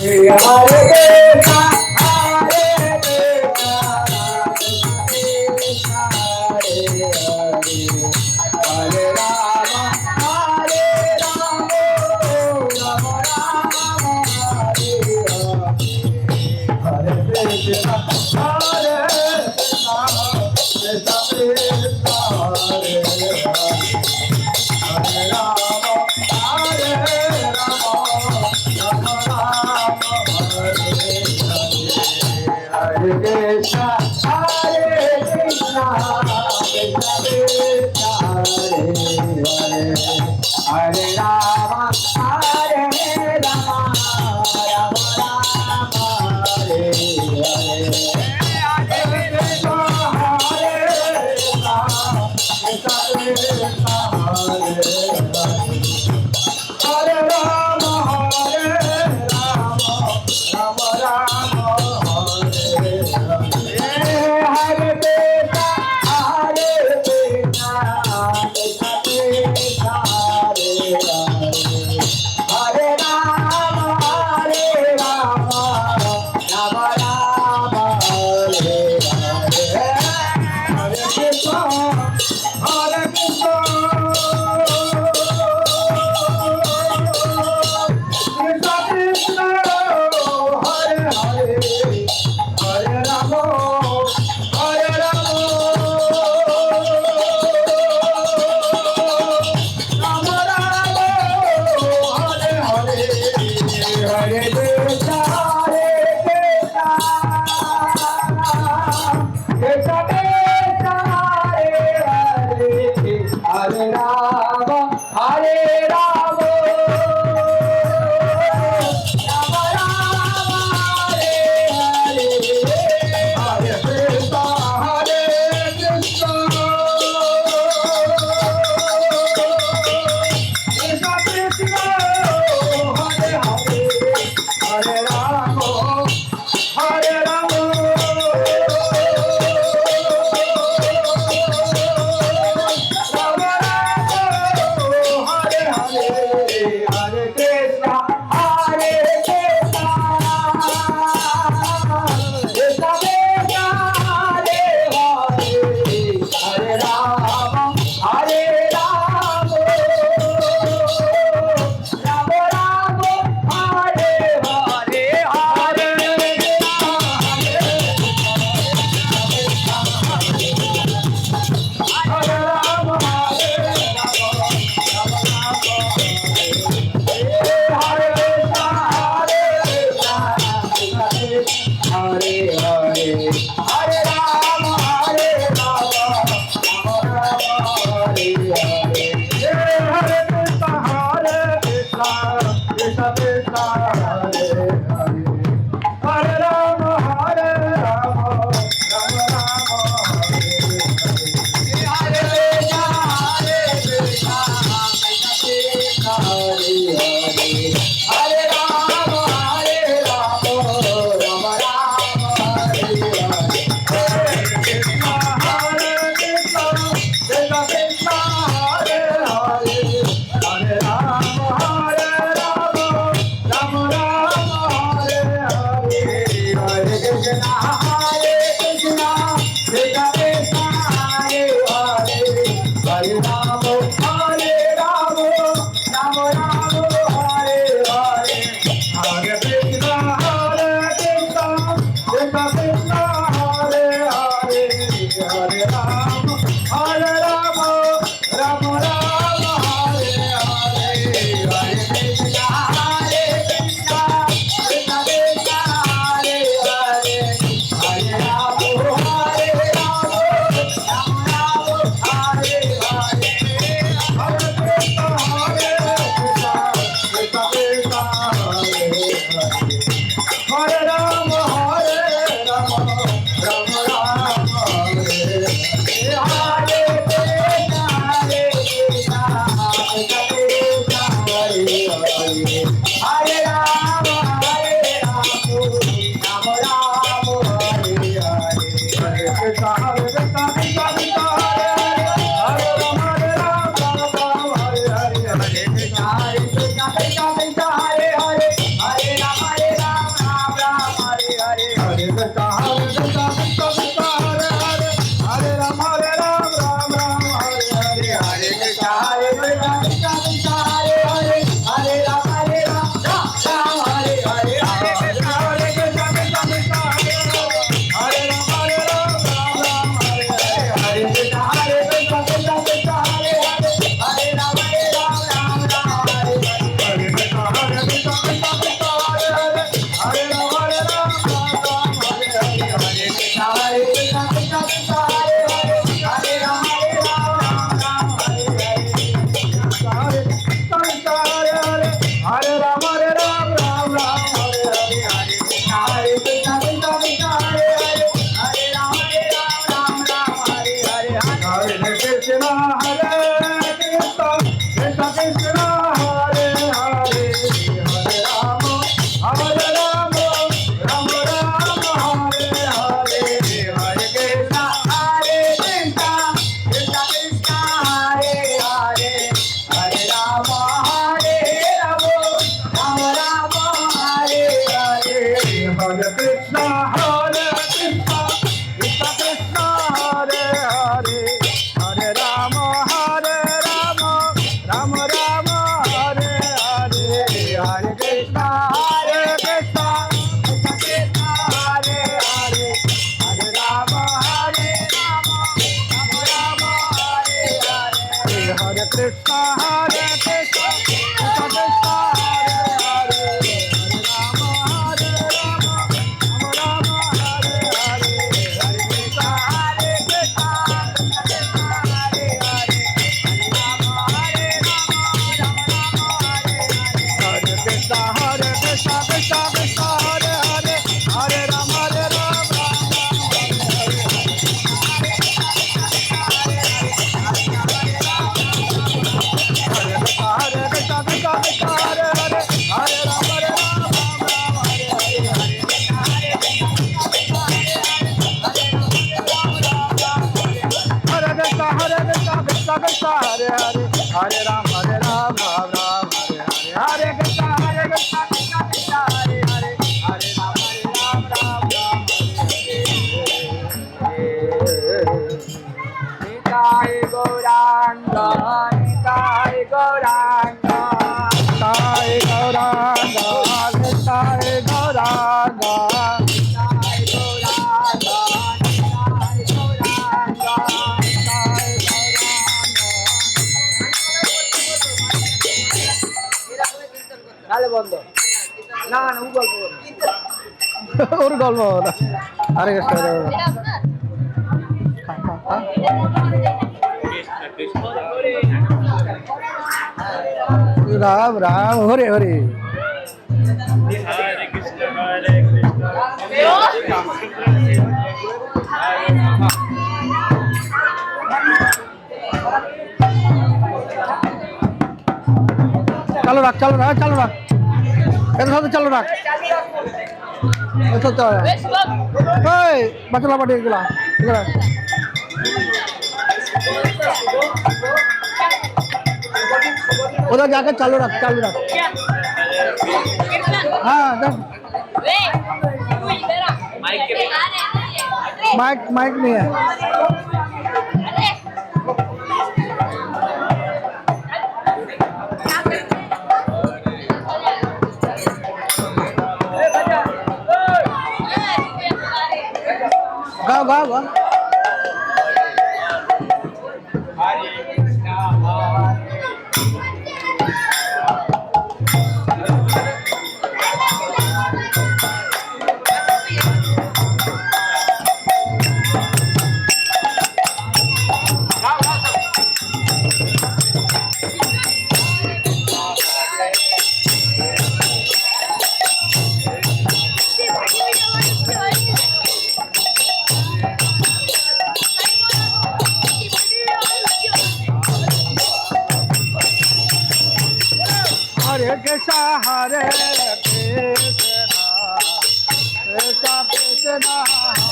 Hare Hare Krishna, Krishna Krishna, Hare Hare, Hare Rama, Rama Rama, Hare Hare, Hare Krishna, Krishna Krishna, Hare Hare, Hare Rama, Rama Rama, Hare Hare, Hare Krishna, Krishna Krishna, Hare Hare, Hare Rama, Rama Rama, Hare Hare, Hare Krishna, Hare Krishna, Krishna Krishna, Hare Hare, Hare Rama, Rama Hare Krishna, Krishna Krishna, Hare Hare, Hare Rama, Rama Hare Hare, Hare Krishna, Krishna Krishna, Hare Hare, Hare Rama, Rama Hare Hare, Hare Krishna, Krishna Krishna, Hare Hare, Hare Rama, Rama Nitai Gauranga, Nitai Gauranga, Nitai Gauranga, Nitai Gauranga, Nitai Gauranga, Nitai Gauranga, Nitai Gauranga. গালে বন্ধ না না ও গল্প ওর গল্প আরে राम राम हरे हरे हरे कृष्ण हरे कृष्ण चलो रख चलो रख चलो रख साथ चलो रख बचला पटे उधर जाकर चालू रख हाँ माइक नहीं है गाओ गाओ गाओ Hare Krishna, Hare Krishna, Krishna Krishna,